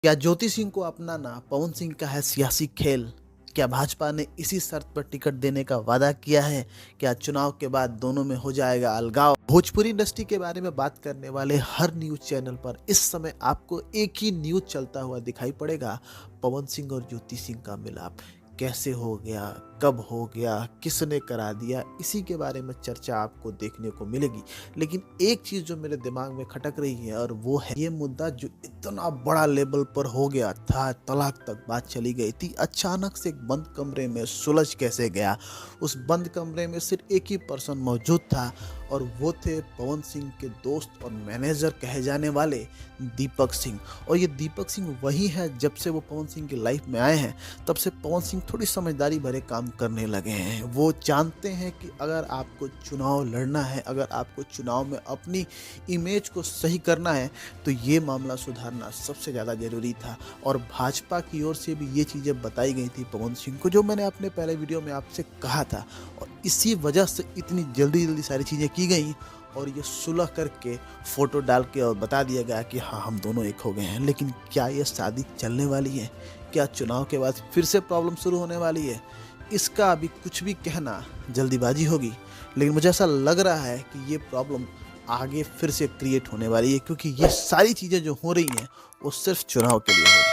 क्या ज्योति सिंह को अपनाना पवन सिंह का है सियासी खेल? क्या भाजपा ने इसी शर्त पर टिकट देने का वादा किया है? क्या चुनाव के बाद दोनों में हो जाएगा अलगाव? भोजपुरी इंडस्ट्री के बारे में बात करने वाले हर न्यूज चैनल पर इस समय आपको एक ही न्यूज चलता हुआ दिखाई पड़ेगा, पवन सिंह और ज्योति सिंह का मिलाप। कैसे हो गया, कब हो गया, किसने करा दिया, इसी के बारे में चर्चा आपको देखने को मिलेगी। लेकिन एक चीज़ जो मेरे दिमाग में खटक रही है और वो है ये मुद्दा जो इतना बड़ा लेवल पर हो गया था, तलाक तक बात चली गई थी, अचानक से एक बंद कमरे में सुलझ कैसे गया। उस बंद कमरे में सिर्फ एक ही पर्सन मौजूद था और वो थे पवन सिंह के दोस्त और मैनेजर कहे जाने वाले दीपक सिंह। और ये दीपक सिंह वही है, जब से वो पवन सिंह की लाइफ में आए हैं तब से पवन सिंह थोड़ी समझदारी भरे काम करने लगे हैं। वो जानते हैं कि अगर आपको चुनाव लड़ना है, अगर आपको चुनाव में अपनी इमेज को सही करना है तो ये मामला सुधारना सबसे ज़्यादा ज़रूरी था। और भाजपा की ओर से भी ये चीज़ें बताई गई थी पवन सिंह को, जो मैंने अपने पहले वीडियो में आपसे कहा था। और इसी वजह से इतनी जल्दी जल्दी सारी चीज़ें की गई और ये सुलह करके फ़ोटो डाल के और बता दिया गया कि हाँ, हम दोनों एक हो गए हैं। लेकिन क्या ये शादी चलने वाली है? क्या चुनाव के बाद फिर से प्रॉब्लम शुरू होने वाली है? इसका अभी कुछ भी कहना जल्दीबाजी होगी। लेकिन मुझे ऐसा लग रहा है कि ये प्रॉब्लम आगे फिर से क्रिएट होने वाली है, क्योंकि ये सारी चीज़ें जो हो रही हैं वो सिर्फ चुनाव के लिए हो रही हैं।